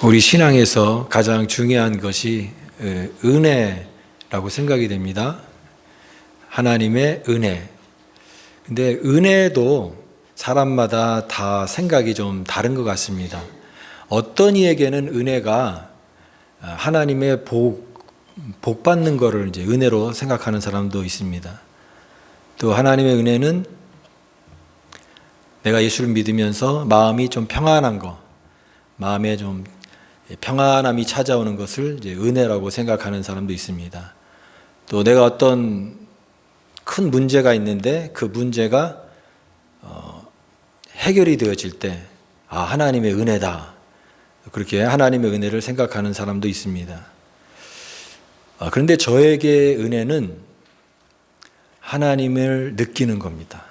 우리 신앙에서 가장 중요한 것이 은혜라고 생각이 됩니다. 하나님의 은혜. 근데 은혜도 사람마다 다 생각이 좀 다른 것 같습니다. 어떤 이에게는 은혜가 하나님의 복 받는 거를 이제 은혜로 생각하는 사람도 있습니다. 또 하나님의 은혜는 내가 예수를 믿으면서 마음이 좀 평안한 거, 마음에 좀 평안함이 찾아오는 것을 이제 은혜라고 생각하는 사람도 있습니다. 또 내가 어떤 큰 문제가 있는데 그 문제가 해결이 되어질 때 하나님의 은혜다. 그렇게 하나님의 은혜를 생각하는 사람도 있습니다. 그런데 저에게 은혜는 하나님을 느끼는 겁니다.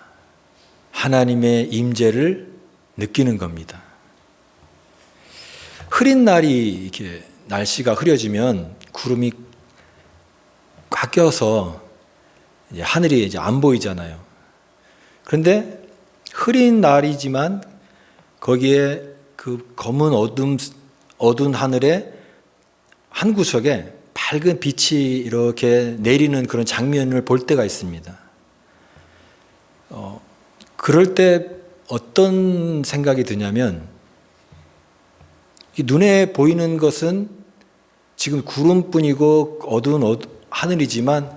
하나님의 임재를 느끼는 겁니다. 흐린 날이 이렇게 날씨가 흐려지면 구름이 꽉 껴서 이제 하늘이 이제 안 보이잖아요. 그런데 흐린 날이지만 거기에 그 검은 어두운 하늘에 한 구석에 밝은 빛이 이렇게 내리는 그런 장면을 볼 때가 있습니다. 그럴 때 어떤 생각이 드냐면 눈에 보이는 것은 지금 구름뿐이고 어두운 하늘이지만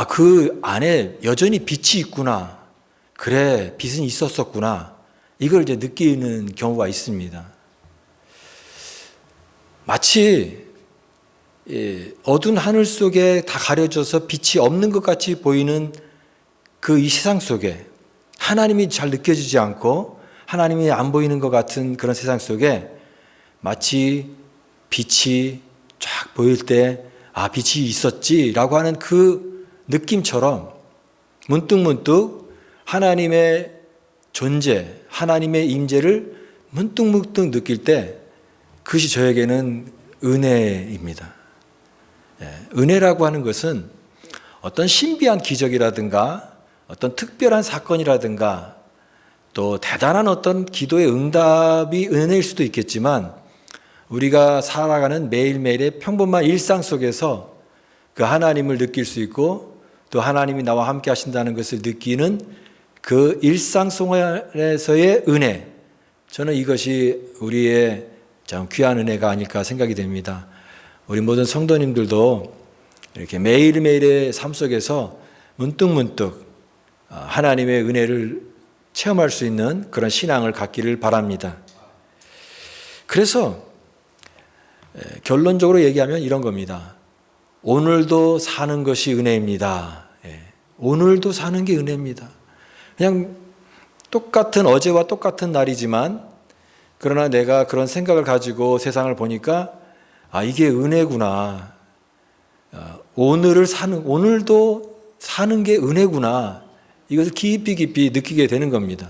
그 안에 여전히 빛이 있구나. 그래, 빛은 있었었구나. 이걸 이제 느끼는 경우가 있습니다. 마치 어두운 하늘 속에 다 가려져서 빛이 없는 것 같이 보이는 이 세상 속에 하나님이 잘 느껴지지 않고 하나님이 안 보이는 것 같은 그런 세상 속에 마치 빛이 쫙 보일 때 빛이 있었지라고 하는 그 느낌처럼 문득문득 하나님의 존재, 하나님의 임재를 문득문득 느낄 때 그것이 저에게는 은혜입니다. 은혜라고 하는 것은 어떤 신비한 기적이라든가 어떤 특별한 사건이라든가 또 대단한 어떤 기도의 응답이 은혜일 수도 있겠지만 우리가 살아가는 매일매일의 평범한 일상 속에서 그 하나님을 느낄 수 있고 또 하나님이 나와 함께 하신다는 것을 느끼는 그 일상 속에서의 은혜, 저는 이것이 우리의 참 귀한 은혜가 아닐까 생각이 됩니다. 우리 모든 성도님들도 이렇게 매일매일의 삶 속에서 문득문득 하나님의 은혜를 체험할 수 있는 그런 신앙을 갖기를 바랍니다. 그래서 결론적으로 얘기하면 이런 겁니다. 오늘도 사는 것이 은혜입니다. 오늘도 사는 게 은혜입니다. 그냥 똑같은 어제와 똑같은 날이지만 그러나 내가 그런 생각을 가지고 세상을 보니까 이게 은혜구나. 오늘도 사는 게 은혜구나. 이것을 깊이 느끼게 되는 겁니다.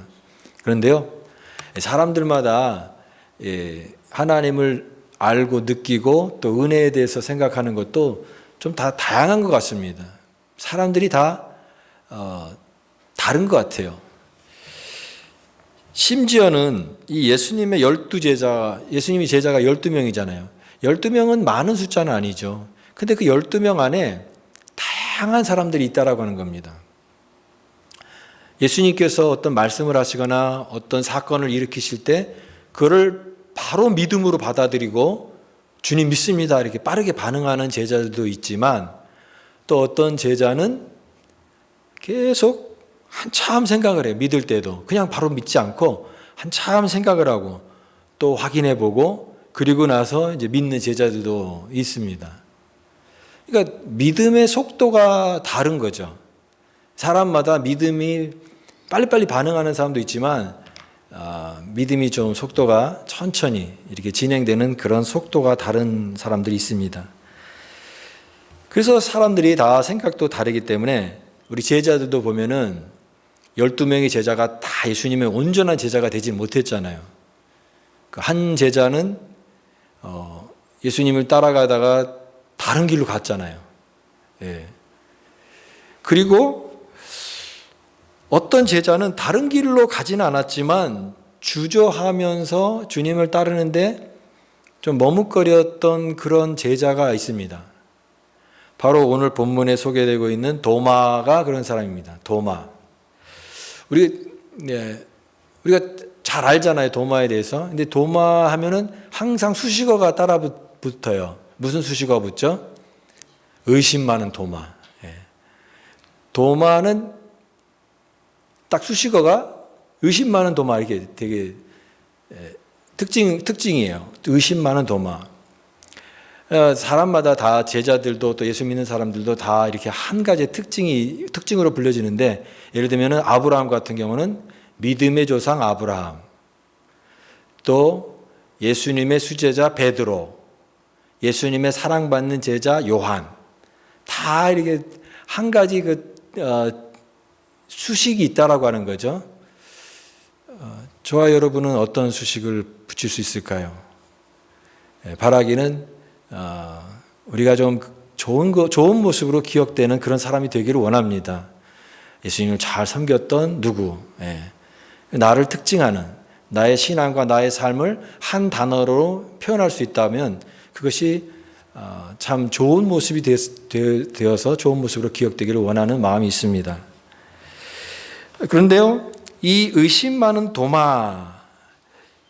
그런데요, 사람들마다 하나님을 알고 느끼고 또 은혜에 대해서 생각하는 것도 좀 다 다양한 것 같습니다. 사람들이 다 다른 것 같아요. 심지어는 이 예수님의 12제자, 예수님이 제자가 12명이잖아요. 12명은 많은 숫자는 아니죠. 근데 그 12명 안에 다양한 사람들이 있다라고 하는 겁니다. 예수님께서 어떤 말씀을 하시거나 어떤 사건을 일으키실 때 그거를 바로 믿음으로 받아들이고 주님 믿습니다 이렇게 빠르게 반응하는 제자들도 있지만 또 어떤 제자는 계속 한참 생각을 해요. 믿을 때도 그냥 바로 믿지 않고 한참 생각을 하고 또 확인해 보고 그리고 나서 이제 믿는 제자들도 있습니다. 그러니까 믿음의 속도가 다른 거죠. 사람마다 믿음이 빨리빨리 반응하는 사람도 있지만 믿음이 좀 속도가 천천히 이렇게 진행되는 그런 속도가 다른 사람들이 있습니다. 그래서 사람들이 다 생각도 다르기 때문에 우리 제자들도 보면은 12명의 제자가 다 예수님의 온전한 제자가 되지 못했잖아요. 한 제자는 예수님을 따라가다가 다른 길로 갔잖아요. 그리고 어떤 제자는 다른 길로 가지는 않았지만 주저하면서 주님을 따르는데 좀 머뭇거렸던 그런 제자가 있습니다. 바로 오늘 본문에 소개되고 있는 도마가 그런 사람입니다. 도마. 우리가 잘 알잖아요, 도마에 대해서. 근데 도마 하면은 항상 수식어가 따라 붙어요. 무슨 수식어가 붙죠? 의심 많은 도마. 도마는 딱 수식어가 의심 많은 도마, 이렇게 되게 특징이에요. 의심 많은 도마. 사람마다 다, 제자들도 또 예수 믿는 사람들도 다 이렇게 한 가지 특징으로 불려지는데, 예를 들면 아브라함 같은 경우는 믿음의 조상 아브라함, 또 예수님의 수제자 베드로, 예수님의 사랑받는 제자 요한, 다 이렇게 한 가지 수식이 있다라고 하는 거죠. 저와 여러분은 어떤 수식을 붙일 수 있을까요? 바라기는 우리가 좀 좋은 모습으로 기억되는 그런 사람이 되기를 원합니다. 예수님을 잘 섬겼던 누구, 나를 특징하는, 나의 신앙과 나의 삶을 한 단어로 표현할 수 있다면 그것이 참 좋은 모습이 되어서 좋은 모습으로 기억되기를 원하는 마음이 있습니다. 그런데요, 이 의심 많은 도마,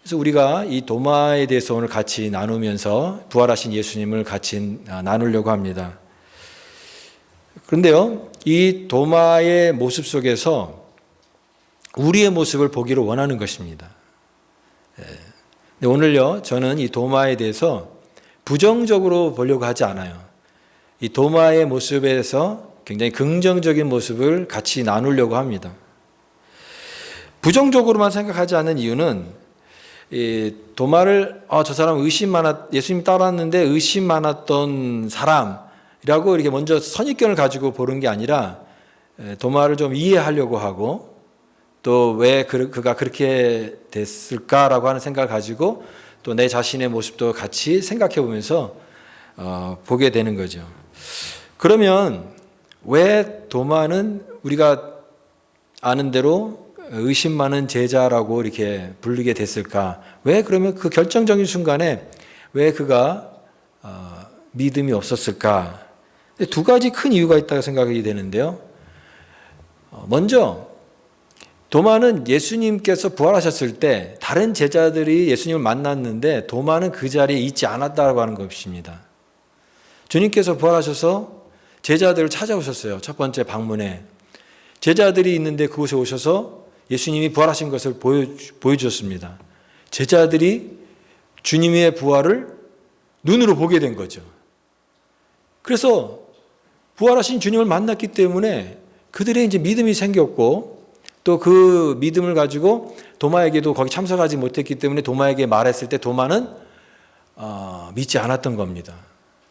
그래서 우리가 이 도마에 대해서 오늘 같이 나누면서 부활하신 예수님을 같이 나누려고 합니다. 그런데요, 이 도마의 모습 속에서 우리의 모습을 보기를 원하는 것입니다. 근데 오늘요, 저는 이 도마에 대해서 부정적으로 보려고 하지 않아요. 이 도마의 모습에서 굉장히 긍정적인 모습을 같이 나누려고 합니다. 부정적으로만 생각하지 않는 이유는, 이 도마를 저 사람 예수님 따랐는데 의심 많았던 사람이라고 이렇게 먼저 선입견을 가지고 보는 게 아니라, 도마를 좀 이해하려고 하고, 또 왜 그가 그렇게 됐을까라고 하는 생각을 가지고 또 내 자신의 모습도 같이 생각해 보면서 보게 되는 거죠. 그러면 왜 도마는 우리가 아는 대로 의심 많은 제자라고 이렇게 부르게 됐을까? 왜 그러면 그 결정적인 순간에 왜 그가 믿음이 없었을까? 두 가지 큰 이유가 있다고 생각이 되는데요. 먼저 도마는 예수님께서 부활하셨을 때 다른 제자들이 예수님을 만났는데 도마는 그 자리에 있지 않았다고 하는 것입니다. 주님께서 부활하셔서 제자들을 찾아오셨어요. 첫 번째 방문에. 제자들이 있는데 그곳에 오셔서 예수님이 부활하신 것을 보여주셨습니다. 제자들이 주님의 부활을 눈으로 보게 된 거죠. 그래서 부활하신 주님을 만났기 때문에 그들의 이제 믿음이 생겼고, 또 그 믿음을 가지고 도마에게도 거기 참석하지 못했기 때문에 도마에게 말했을 때 도마는 믿지 않았던 겁니다.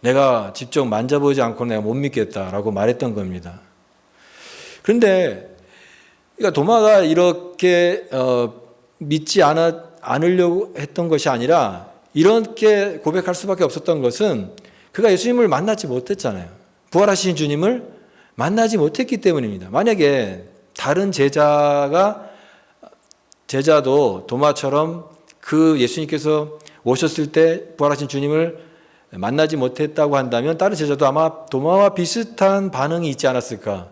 내가 직접 만져보지 않고 내가 못 믿겠다라고 말했던 겁니다. 그런데 그러니까 도마가 이렇게 믿지 않으려고 했던 것이 아니라, 이렇게 고백할 수밖에 없었던 것은 그가 예수님을 만나지 못했잖아요. 부활하신 주님을 만나지 못했기 때문입니다. 만약에 다른 제자도 도마처럼 그 예수님께서 오셨을 때 부활하신 주님을 만나지 못했다고 한다면 다른 제자도 아마 도마와 비슷한 반응이 있지 않았을까?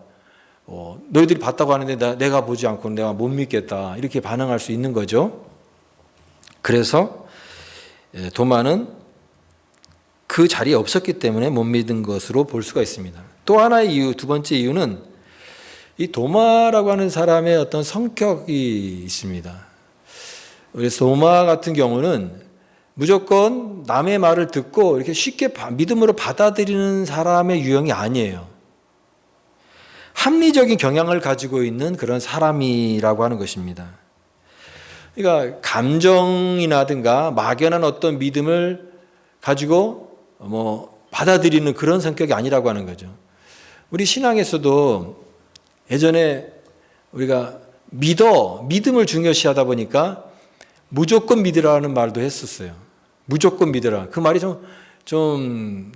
너희들이 봤다고 하는데 내가 보지 않고 내가 못 믿겠다, 이렇게 반응할 수 있는 거죠. 그래서 도마는 그 자리에 없었기 때문에 못 믿은 것으로 볼 수가 있습니다. 또 하나의 이유, 두 번째 이유는 이 도마라고 하는 사람의 어떤 성격이 있습니다. 그래서 도마 같은 경우는 무조건 남의 말을 듣고 이렇게 쉽게 믿음으로 받아들이는 사람의 유형이 아니에요. 합리적인 경향을 가지고 있는 그런 사람이라고 하는 것입니다. 그러니까 감정이라든가 막연한 어떤 믿음을 가지고 받아들이는 그런 성격이 아니라고 하는 거죠. 우리 신앙에서도 예전에 우리가 믿음을 중요시하다 보니까 무조건 믿으라는 말도 했었어요. 무조건 믿으라. 그 말이 좀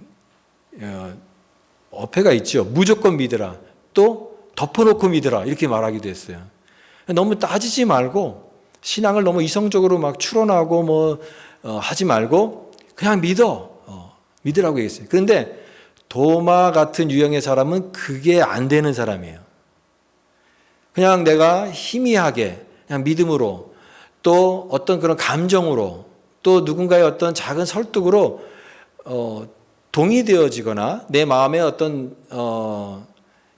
어폐가 있죠. 무조건 믿으라. 또 덮어놓고 믿으라. 이렇게 말하기도 했어요. 너무 따지지 말고, 신앙을 너무 이성적으로 막 추론하고 하지 말고, 그냥 믿으라고 얘기했어요. 그런데 도마 같은 유형의 사람은 그게 안 되는 사람이에요. 그냥 내가 희미하게 그냥 믿음으로 또 어떤 그런 감정으로 또 누군가의 어떤 작은 설득으로 동의되어지거나 내 마음에 어떤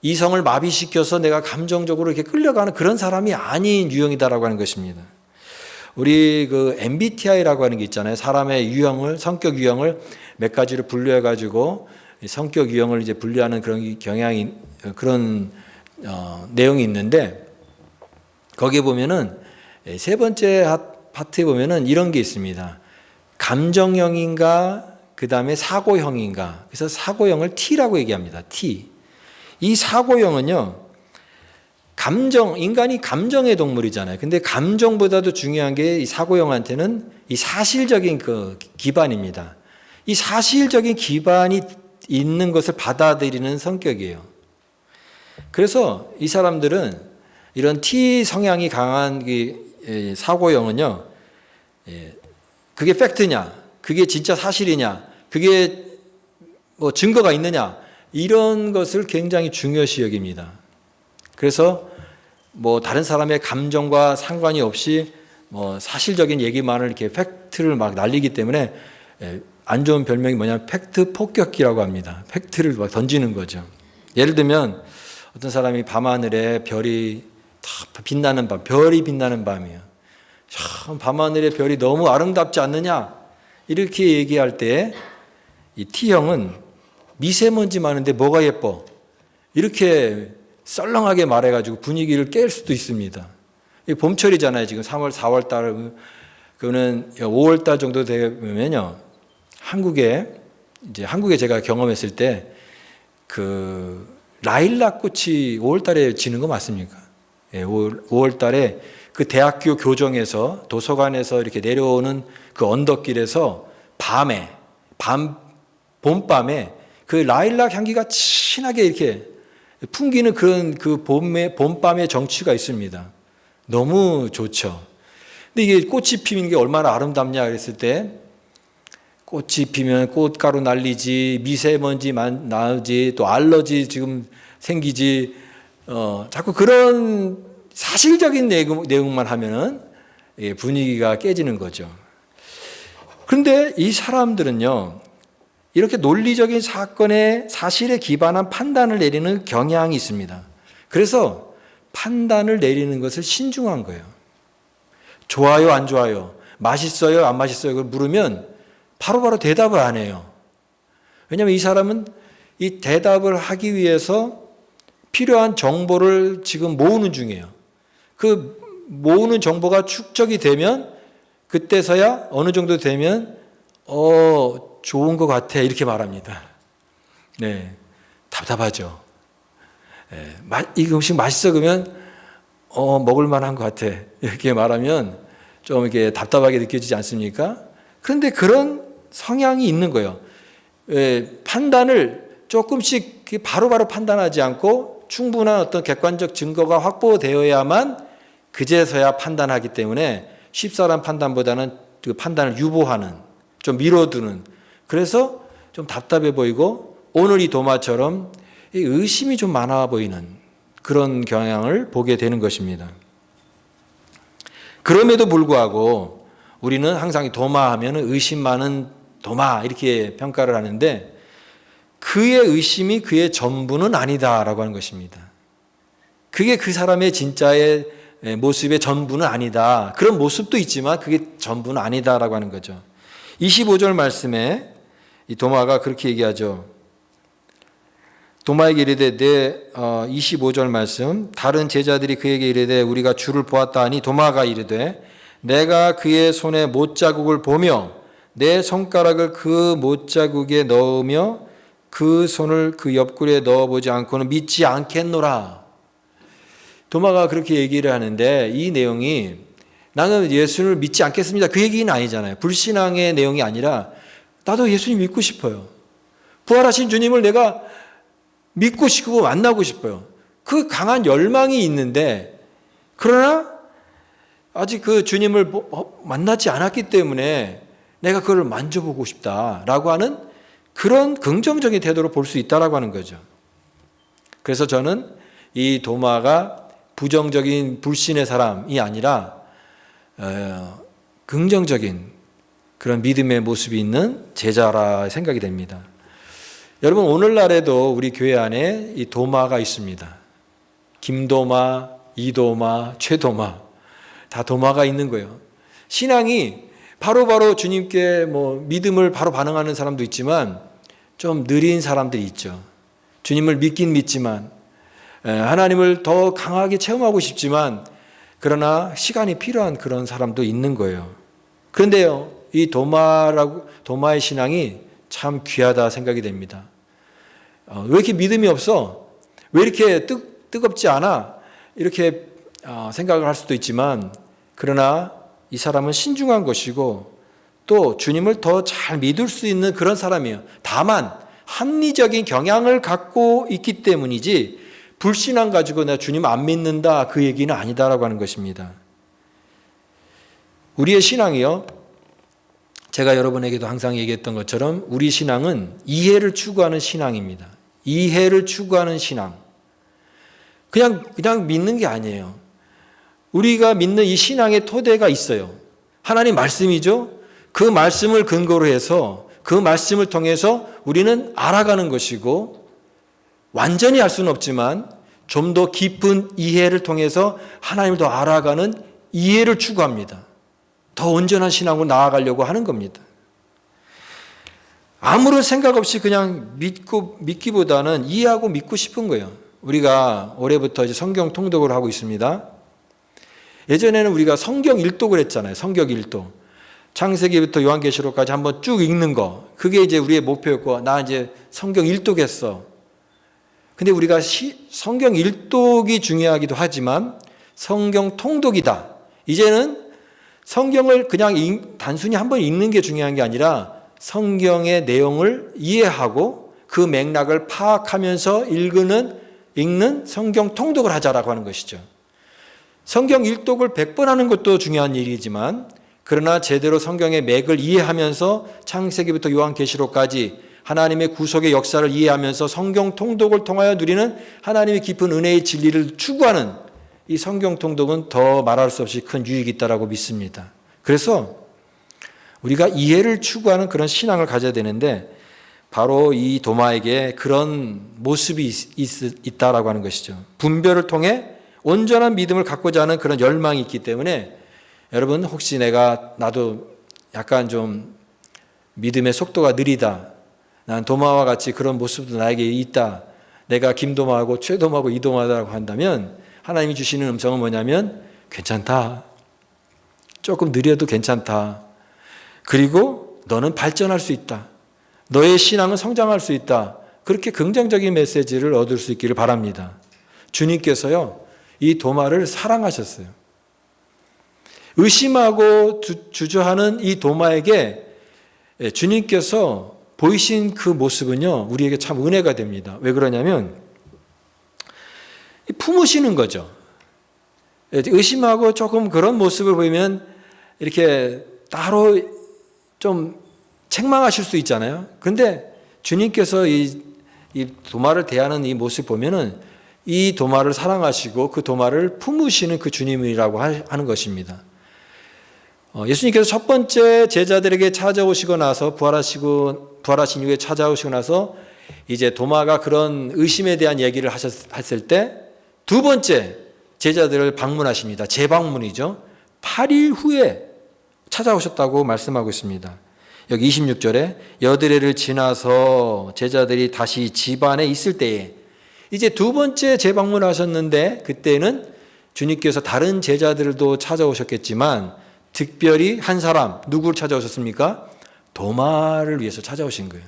이성을 마비시켜서 내가 감정적으로 이렇게 끌려가는 그런 사람이 아닌 유형이다라고 하는 것입니다. 우리 그 MBTI라고 하는 게 있잖아요. 사람의 유형을, 성격 유형을 몇 가지로 분류해 가지고 성격 유형을 이제 분류하는 그런 경향이 그런 내용이 있는데 거기에 보면은 세 번째 파트에 보면은 이런 게 있습니다. 감정형인가 그 다음에 사고형인가. 그래서 사고형을 T라고 얘기합니다. T. 이 사고형은요, 인간이 감정의 동물이잖아요. 근데 감정보다도 중요한 게 이 사고형한테는 이 사실적인 그 기반입니다. 이 사실적인 기반이 있는 것을 받아들이는 성격이에요. 그래서 이 사람들은 이런 T 성향이 강한 사고형은요, 그게 팩트냐, 그게 진짜 사실이냐, 그게 뭐 증거가 있느냐, 이런 것을 굉장히 중요시 여깁니다. 그래서 뭐 다른 사람의 감정과 상관이 없이 뭐 사실적인 얘기만을 이렇게 팩트를 막 날리기 때문에 안 좋은 별명이 뭐냐면 팩트 폭격기라고 합니다. 팩트를 막 던지는 거죠. 예를 들면 어떤 사람이 밤하늘에 별이 다 빛나는 밤, 별이 빛나는 밤이에요. 참 밤하늘의 별이 너무 아름답지 않느냐? 이렇게 얘기할 때 이 T형은 미세먼지 많은데 뭐가 예뻐? 이렇게 썰렁하게 말해가지고 분위기를 깰 수도 있습니다. 봄철이잖아요. 지금 3월, 4월 달, 그거는 5월 달 정도 되면요. 한국에 제가 경험했을 때 그 라일락 꽃이 5월 달에 지는 거 맞습니까? 5월 달에 그 대학교 교정에서 도서관에서 이렇게 내려오는 그 언덕길에서 봄밤에 그 라일락 향기가 진하게 이렇게 풍기는 그런 그 봄밤의 정취가 있습니다. 너무 좋죠. 근데 이게 꽃이 피는 게 얼마나 아름답냐 그랬을 때 꽃이 피면 꽃가루 날리지, 미세먼지 나오지, 또 알러지 지금 생기지, 자꾸 그런 사실적인 내용만 하면은 분위기가 깨지는 거죠. 그런데 이 사람들은요, 이렇게 논리적인 사건의 사실에 기반한 판단을 내리는 경향이 있습니다. 그래서 판단을 내리는 것을 신중한 거예요. 좋아요, 안 좋아요? 맛있어요, 안 맛있어요? 그걸 물으면 바로바로 대답을 안 해요. 왜냐하면 이 사람은 이 대답을 하기 위해서 필요한 정보를 지금 모으는 중이에요. 그 모으는 정보가 축적이 되면 그때서야 어느 정도 되면 좋은 것 같아 이렇게 말합니다. 네, 답답하죠. 이 음식 맛있어 그러면 먹을 만한 것 같아 이렇게 말하면 좀 이렇게 답답하게 느껴지지 않습니까? 그런데 그런 성향이 있는 거예요. 판단을 조금씩 바로바로 판단하지 않고 충분한 어떤 객관적 증거가 확보되어야만 그제서야 판단하기 때문에 쉽사람 판단보다는 그 판단을 유보하는, 좀 미뤄두는, 그래서 좀 답답해 보이고 오늘 이 도마처럼 의심이 좀 많아 보이는 그런 경향을 보게 되는 것입니다. 그럼에도 불구하고 우리는 항상 도마 하면 의심 많은 도마 이렇게 평가를 하는데 그의 의심이 그의 전부는 아니다라고 하는 것입니다. 그게 그 사람의 진짜의 모습의 전부는 아니다. 그런 모습도 있지만 그게 전부는 아니다라고 하는 거죠. 25절 말씀에 이 도마가 그렇게 얘기하죠. 도마에게 이르되 25절 말씀, 다른 제자들이 그에게 이르되 우리가 주를 보았다 하니 도마가 이르되 내가 그의 손에 못자국을 보며 내 손가락을 그 못자국에 넣으며 그 손을 그 옆구리에 넣어보지 않고는 믿지 않겠노라. 도마가 그렇게 얘기를 하는데 이 내용이 나는 예수를 믿지 않겠습니다 그 얘기는 아니잖아요. 불신앙의 내용이 아니라 나도 예수님 믿고 싶어요. 부활하신 주님을 내가 믿고 싶고 만나고 싶어요. 그 강한 열망이 있는데 그러나 아직 그 주님을 만나지 않았기 때문에 내가 그걸 만져보고 싶다라고 하는 그런 긍정적인 태도로 볼 수 있다라고 하는 거죠. 그래서 저는 이 도마가 부정적인 불신의 사람이 아니라 긍정적인 그런 믿음의 모습이 있는 제자라 생각이 됩니다. 여러분, 오늘날에도 우리 교회 안에 이 도마가 있습니다. 김도마, 이도마, 최도마, 다 도마가 있는 거예요. 신앙이 바로바로 주님께 믿음을 바로 반응하는 사람도 있지만 좀 느린 사람들이 있죠. 주님을 믿긴 믿지만 하나님을 더 강하게 체험하고 싶지만 그러나 시간이 필요한 그런 사람도 있는 거예요. 그런데요, 이 도마의 신앙이 참 귀하다 생각이 됩니다. 왜 이렇게 믿음이 없어? 왜 이렇게 뜨겁지 않아? 이렇게 생각을 할 수도 있지만 그러나 이 사람은 신중한 것이고 또 주님을 더 잘 믿을 수 있는 그런 사람이에요. 다만 합리적인 경향을 갖고 있기 때문이지 불신앙 가지고 내가 주님 안 믿는다 그 얘기는 아니다라고 하는 것입니다. 우리의 신앙이요, 제가 여러분에게도 항상 얘기했던 것처럼 우리 신앙은 이해를 추구하는 신앙입니다. 이해를 추구하는 신앙. 그냥 믿는 게 아니에요. 우리가 믿는 이 신앙의 토대가 있어요. 하나님 말씀이죠. 그 말씀을 근거로 해서 그 말씀을 통해서 우리는 알아가는 것이고 완전히 알 수는 없지만 좀 더 깊은 이해를 통해서 하나님을 더 알아가는 이해를 추구합니다. 더 온전한 신앙으로 나아가려고 하는 겁니다. 아무런 생각 없이 그냥 믿기보다는 이해하고 믿고 싶은 거예요. 우리가 올해부터 이제 성경 통독을 하고 있습니다. 예전에는 우리가 성경 일독을 했잖아요. 성경 일독. 창세기부터 요한계시록까지 한번 쭉 읽는 거. 그게 이제 우리의 목표였고, 나 이제 성경 일독했어. 근데 우리가 성경 일독이 중요하기도 하지만 성경 통독이다. 이제는 성경을 그냥 단순히 한번 읽는 게 중요한 게 아니라 성경의 내용을 이해하고 그 맥락을 파악하면서 읽는 성경 통독을 하자라고 하는 것이죠. 성경 일독을 100번 하는 것도 중요한 일이지만 그러나 제대로 성경의 맥을 이해하면서 창세기부터 요한계시록까지 하나님의 구속의 역사를 이해하면서 성경 통독을 통하여 누리는 하나님의 깊은 은혜의 진리를 추구하는 이 성경 통독은 더 말할 수 없이 큰 유익이 있다고 믿습니다. 그래서 우리가 이해를 추구하는 그런 신앙을 가져야 되는데 바로 이 도마에게 그런 모습이 있다라고 하는 것이죠. 분별을 통해 온전한 믿음을 갖고자 하는 그런 열망이 있기 때문에 여러분, 혹시 나도 약간 좀 믿음의 속도가 느리다, 난 도마와 같이 그런 모습도 나에게 있다, 내가 김도마하고 최도마하고 이도마라고 한다면 하나님이 주시는 음성은 뭐냐면 괜찮다, 조금 느려도 괜찮다, 그리고 너는 발전할 수 있다, 너의 신앙은 성장할 수 있다, 그렇게 긍정적인 메시지를 얻을 수 있기를 바랍니다. 주님께서요, 이 도마를 사랑하셨어요. 의심하고 주저하는 이 도마에게 주님께서 보이신 그 모습은요, 우리에게 참 은혜가 됩니다. 왜 그러냐면 품으시는 거죠. 의심하고 조금 그런 모습을 보이면 이렇게 따로 좀 책망하실 수 있잖아요. 그런데 주님께서 이 도마를 대하는 이 모습 보면은 이 도마를 사랑하시고 그 도마를 품으시는 그 주님이라고 하는 것입니다. 예수님께서 첫 번째 제자들에게 찾아오시고 나서 부활하신 이후에 찾아오시고 나서 이제 도마가 그런 의심에 대한 얘기를 하셨을 때 두 번째 제자들을 방문하십니다. 재방문이죠. 8일 후에 찾아오셨다고 말씀하고 있습니다. 여기 26절에 여드레를 지나서 제자들이 다시 집 안에 있을 때에 이제 두 번째 재방문하셨는데 그때는 주님께서 다른 제자들도 찾아오셨겠지만 특별히 한 사람, 누구를 찾아오셨습니까? 도마를 위해서 찾아오신 거예요.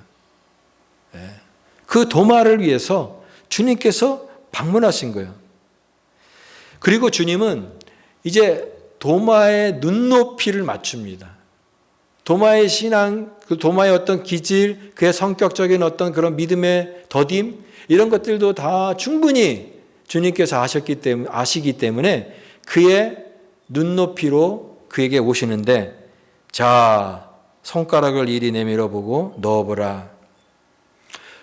그 도마를 위해서 주님께서 방문하신 거예요. 그리고 주님은 이제 도마의 눈높이를 맞춥니다. 도마의 신앙, 그 도마의 어떤 기질, 그의 성격적인 어떤 그런 믿음의 더딤, 이런 것들도 다 충분히 주님께서 아시기 때문에 그의 눈높이로 그에게 오시는데, 자, 손가락을 이리 내밀어 보고 넣어보라.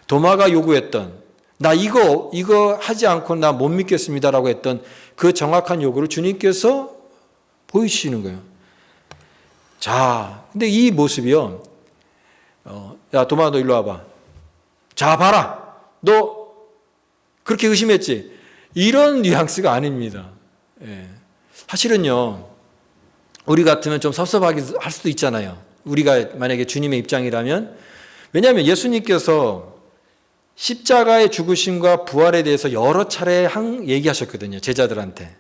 도마가 요구했던 나 이거 하지 않고 나 못 믿겠습니다라고 했던 그 정확한 요구를 주님께서 보여주시는 거예요. 자, 근데 이 모습이요. 야, 도마 너 일로 와봐. 자, 봐라. 너 그렇게 의심했지? 이런 뉘앙스가 아닙니다. 예. 사실은요, 우리 같으면 좀 섭섭하게 할 수도 있잖아요. 우리가 만약에 주님의 입장이라면. 왜냐하면 예수님께서 십자가의 죽으심과 부활에 대해서 여러 차례 얘기하셨거든요. 제자들한테.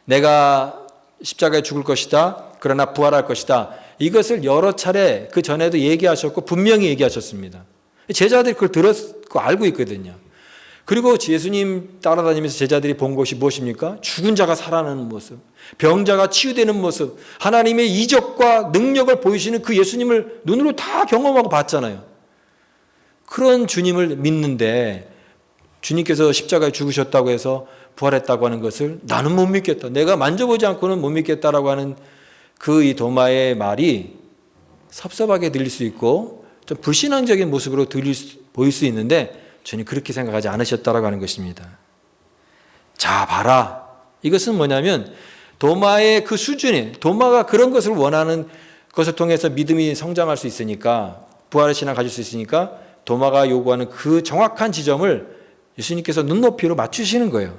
내가 십자가에 죽을 것이다. 그러나 부활할 것이다. 이것을 여러 차례 그 전에도 얘기하셨고 분명히 얘기하셨습니다. 제자들이 그걸 들었고 알고 있거든요. 그리고 예수님 따라다니면서 제자들이 본 것이 무엇입니까? 죽은 자가 살아나는 모습, 병자가 치유되는 모습, 하나님의 이적과 능력을 보이시는 그 예수님을 눈으로 다 경험하고 봤잖아요. 그런 주님을 믿는데 주님께서 십자가에 죽으셨다고 해서 부활했다고 하는 것을 나는 못 믿겠다. 내가 만져보지 않고는 못 믿겠다라고 하는 그 이 도마의 말이 섭섭하게 들릴 수 있고 좀 불신앙적인 모습으로 보일 수 있는데 주님 그렇게 생각하지 않으셨다라고 하는 것입니다. 자, 봐라. 이것은 뭐냐면 도마의 그 수준이, 도마가 그런 것을 원하는 것을 통해서 믿음이 성장할 수 있으니까, 부활의 신앙을 가질 수 있으니까 도마가 요구하는 그 정확한 지점을 예수님께서 눈높이로 맞추시는 거예요.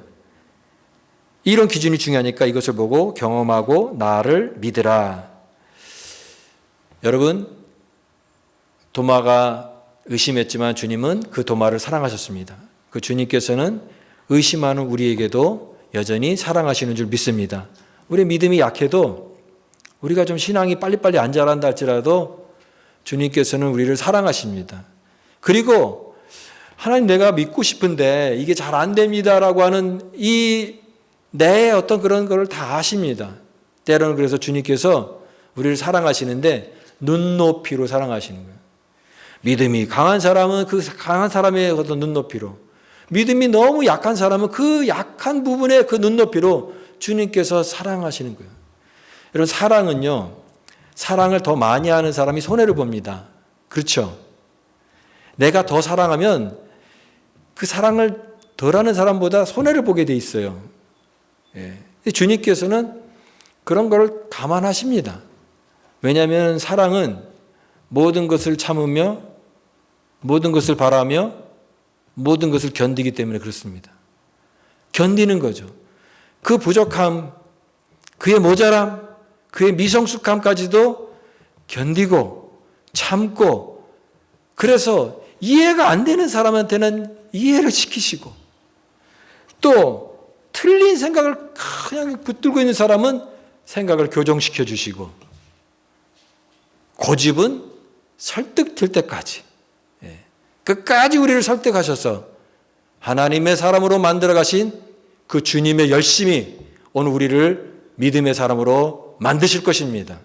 이런 기준이 중요하니까 이것을 보고 경험하고 나를 믿으라. 여러분, 도마가 의심했지만 주님은 그 도마를 사랑하셨습니다. 그 주님께서는 의심하는 우리에게도 여전히 사랑하시는 줄 믿습니다. 우리 믿음이 약해도 우리가 좀 신앙이 빨리빨리 안 자란다 할지라도 주님께서는 우리를 사랑하십니다. 그리고 하나님 내가 믿고 싶은데 이게 잘 안 됩니다라고 하는 내 어떤 그런 걸 다 아십니다. 때로는 그래서 주님께서 우리를 사랑하시는데 눈높이로 사랑하시는 거예요. 믿음이 강한 사람은 그 강한 사람의 어떤 눈높이로, 믿음이 너무 약한 사람은 그 약한 부분의 그 눈높이로 주님께서 사랑하시는 거예요. 여러분, 사랑은요, 사랑을 더 많이 하는 사람이 손해를 봅니다. 그렇죠? 내가 더 사랑하면 그 사랑을 덜하는 사람보다 손해를 보게 돼 있어요. 예. 주님께서는 그런 걸 감안하십니다. 왜냐하면 사랑은 모든 것을 참으며 모든 것을 바라며 모든 것을 견디기 때문에 그렇습니다. 견디는 거죠. 그 부족함, 그의 모자람, 그의 미성숙함까지도 견디고 참고, 그래서 이해가 안 되는 사람한테는 이해를 시키시고, 또 틀린 생각을 그냥 붙들고 있는 사람은 생각을 교정시켜 주시고, 고집은 설득될 때까지, 끝까지 우리를 설득하셔서 하나님의 사람으로 만들어 가신 그 주님의 열심이 오늘 우리를 믿음의 사람으로 만드실 것입니다.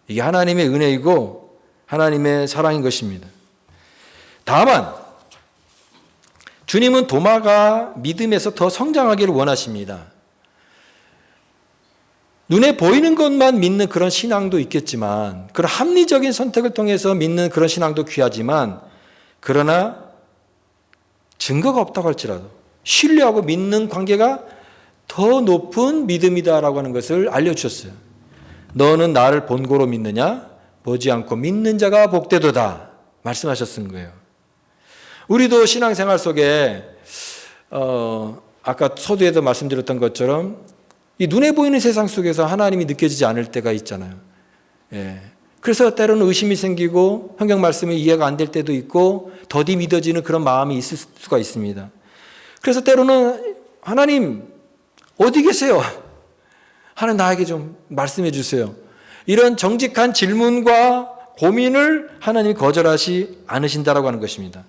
이게 하나님의 은혜이고 하나님의 사랑인 것입니다. 다만 주님은 도마가 믿음에서 더 성장하기를 원하십니다. 눈에 보이는 것만 믿는 그런 신앙도 있겠지만, 그런 합리적인 선택을 통해서 믿는 그런 신앙도 귀하지만, 그러나 증거가 없다고 할지라도 신뢰하고 믿는 관계가 더 높은 믿음이다라고 하는 것을 알려주셨어요. 너는 나를 본고로 믿느냐? 보지 않고 믿는 자가 복되도다 말씀하셨은 거예요. 우리도 신앙생활 속에 아까 서두에도 말씀드렸던 것처럼 이 눈에 보이는 세상 속에서 하나님이 느껴지지 않을 때가 있잖아요. 그래서 때로는 의심이 생기고 성경 말씀이 이해가 안 될 때도 있고 더디 믿어지는 그런 마음이 있을 수가 있습니다. 그래서 때로는 하나님 어디 계세요? 하나님 나에게 좀 말씀해 주세요. 이런 정직한 질문과 고민을 하나님이 거절하지 않으신다라고 하는 것입니다.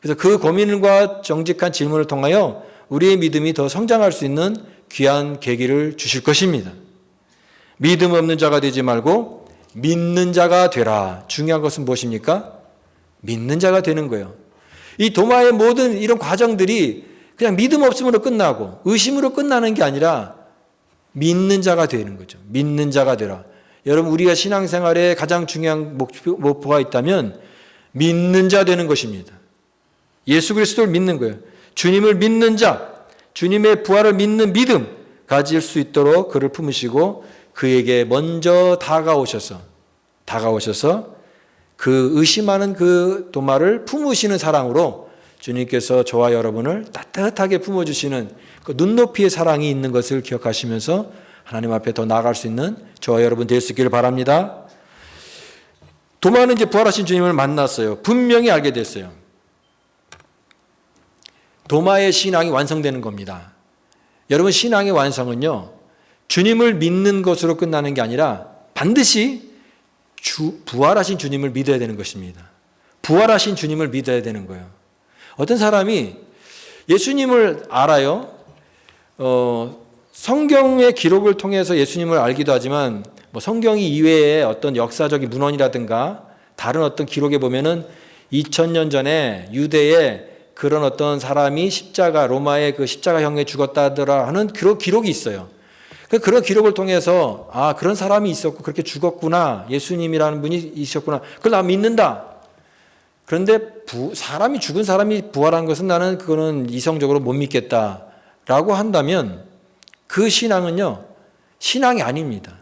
그래서 그 고민과 정직한 질문을 통하여 우리의 믿음이 더 성장할 수 있는 귀한 계기를 주실 것입니다. 믿음 없는 자가 되지 말고 믿는 자가 되라. 중요한 것은 무엇입니까? 믿는 자가 되는 거예요. 이 도마의 모든 이런 과정들이 그냥 믿음 없음으로 끝나고 의심으로 끝나는 게 아니라 믿는 자가 되는 거죠. 믿는 자가 되라. 여러분, 우리가 신앙생활에 가장 중요한 목표가 있다면 믿는 자 되는 것입니다. 예수 그리스도를 믿는 거예요. 주님을 믿는 자, 주님의 부활을 믿는 믿음 가질 수 있도록 그를 품으시고 그에게 먼저 다가오셔서 그 의심하는 그 도마를 품으시는 사랑으로 주님께서 저와 여러분을 따뜻하게 품어주시는 그 눈높이의 사랑이 있는 것을 기억하시면서 하나님 앞에 더 나아갈 수 있는 저와 여러분 될 수 있기를 바랍니다. 도마는 이제 부활하신 주님을 만났어요. 분명히 알게 됐어요. 도마의 신앙이 완성되는 겁니다. 여러분, 신앙의 완성은요, 주님을 믿는 것으로 끝나는 게 아니라 반드시 부활하신 주님을 믿어야 되는 것입니다. 부활하신 주님을 믿어야 되는 거예요. 어떤 사람이 예수님을 알아요. 성경의 기록을 통해서 예수님을 알기도 하지만 성경 이외에 어떤 역사적인 문헌이라든가 다른 어떤 기록에 보면은 2000년 전에 유대에 그런 어떤 사람이 로마의 그 십자가형에 죽었다더라 하는 그런 기록이 있어요. 그런 기록을 통해서 그런 사람이 있었고 그렇게 죽었구나, 예수님이라는 분이 있었구나, 그걸 나 믿는다. 그런데 죽은 사람이 부활한 것은 나는 그거는 이성적으로 못 믿겠다라고 한다면 그 신앙은요, 신앙이 아닙니다.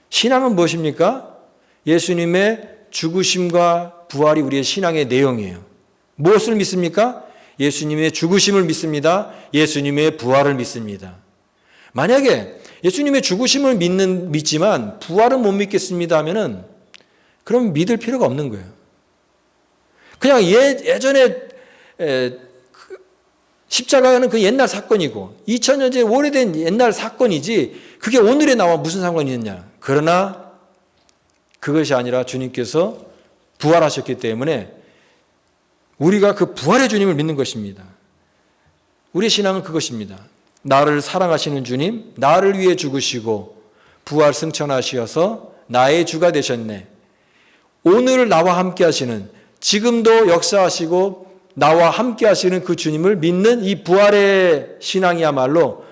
신앙은 무엇입니까? 예수님의 죽으심과 부활이 우리의 신앙의 내용이에요. 무엇을 믿습니까? 예수님의 죽으심을 믿습니다. 예수님의 부활을 믿습니다. 만약에 예수님의 죽으심을 믿지만 부활은 못 믿겠습니다 하면은 그럼 믿을 필요가 없는 거예요. 그냥 예전에 십자가는 그 옛날 사건이고 2000년 전에 오래된 옛날 사건이지 그게 오늘에 나와 무슨 상관이 있느냐. 그러나 그것이 아니라 주님께서 부활하셨기 때문에 우리가 그 부활의 주님을 믿는 것입니다. 우리의 신앙은 그것입니다. 나를 사랑하시는 주님, 나를 위해 죽으시고 부활 승천하시어서 나의 주가 되셨네. 오늘 나와 함께 하시는, 지금도 역사하시고 나와 함께 하시는 그 주님을 믿는 이 부활의 신앙이야말로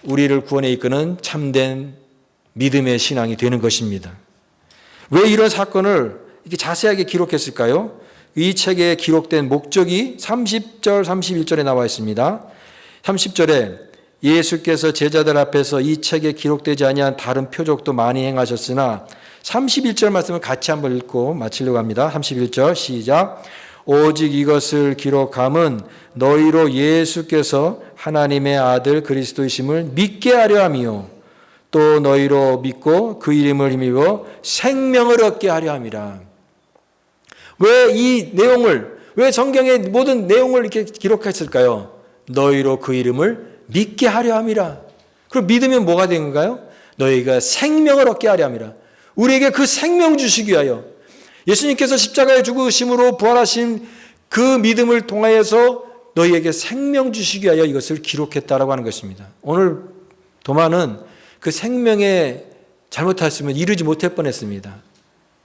우리를 구원에 이끄는 참된 믿음의 신앙이 되는 것입니다. 왜 이런 사건을 이렇게 자세하게 기록했을까요? 이 책에 기록된 목적이 30절, 31절에 나와 있습니다. 30절에 예수께서 제자들 앞에서 이 책에 기록되지 아니한 다른 표적도 많이 행하셨으나 31절 말씀을 같이 한번 읽고 마치려고 합니다. 31절 시작. 오직 이것을 기록함은 너희로 예수께서 하나님의 아들 그리스도이심을 믿게 하려 함이요 또 너희로 믿고 그 이름을 힘입어 생명을 얻게 하려 함이라. 왜 이 내용을, 왜 성경의 모든 내용을 이렇게 기록했을까요? 너희로 그 이름을 믿게 하려 함이라. 그럼 믿으면 뭐가 된 건가요? 너희가 생명을 얻게 하려 함이라. 우리에게 그 생명 주시기 위하여 예수님께서 십자가에 죽으심으로 부활하신 그 믿음을 통하여서 너희에게 생명 주시기 위하여 이것을 기록했다라고 하는 것입니다. 오늘 도마는 그 생명에 잘못했으면 이루지 못할 뻔했습니다.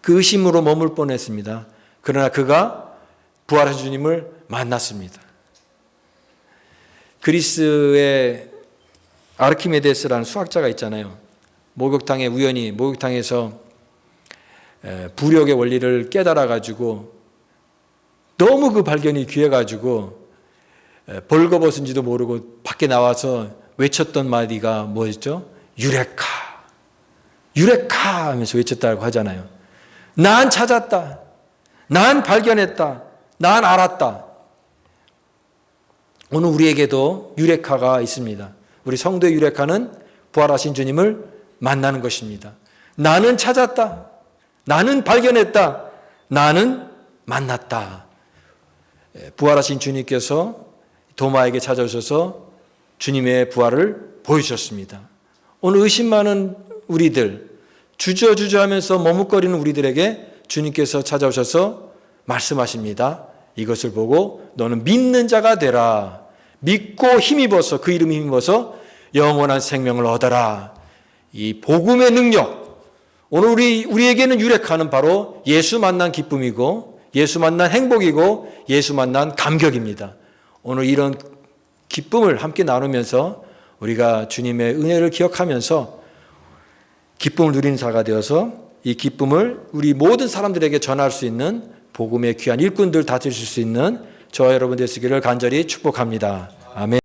그 의심으로 머물 뻔했습니다. 그러나 그가 부활하신 주님을 만났습니다. 그리스의 아르키메데스라는 수학자가 있잖아요. 목욕탕에서 부력의 원리를 깨달아가지고 너무 그 발견이 귀해가지고 벌거벗은지도 모르고 밖에 나와서 외쳤던 마디가 뭐였죠? 유레카, 유레카 하면서 외쳤다고 하잖아요. 난 찾았다. 난 발견했다. 난 알았다. 오늘 우리에게도 유레카가 있습니다. 우리 성도의 유레카는 부활하신 주님을 만나는 것입니다. 나는 찾았다. 나는 발견했다. 나는 만났다. 부활하신 주님께서 도마에게 찾아오셔서 주님의 부활을 보여주셨습니다. 오늘 의심 많은 우리들, 주저하면서 머뭇거리는 우리들에게 주님께서 찾아오셔서 말씀하십니다. 이것을 보고 너는 믿는 자가 되라. 믿고 힘입어서, 그 이름에 힘입어서 영원한 생명을 얻어라. 이 복음의 능력, 오늘 우리에게는 유레카는 바로 예수 만난 기쁨이고 예수 만난 행복이고 예수 만난 감격입니다. 오늘 이런 기쁨을 함께 나누면서 우리가 주님의 은혜를 기억하면서 기쁨을 누리는 자가 되어서 이 기쁨을 우리 모든 사람들에게 전할 수 있는 복음의 귀한 일꾼들 다 되실 수 있는 저와 여러분 되시기를 간절히 축복합니다. 아멘.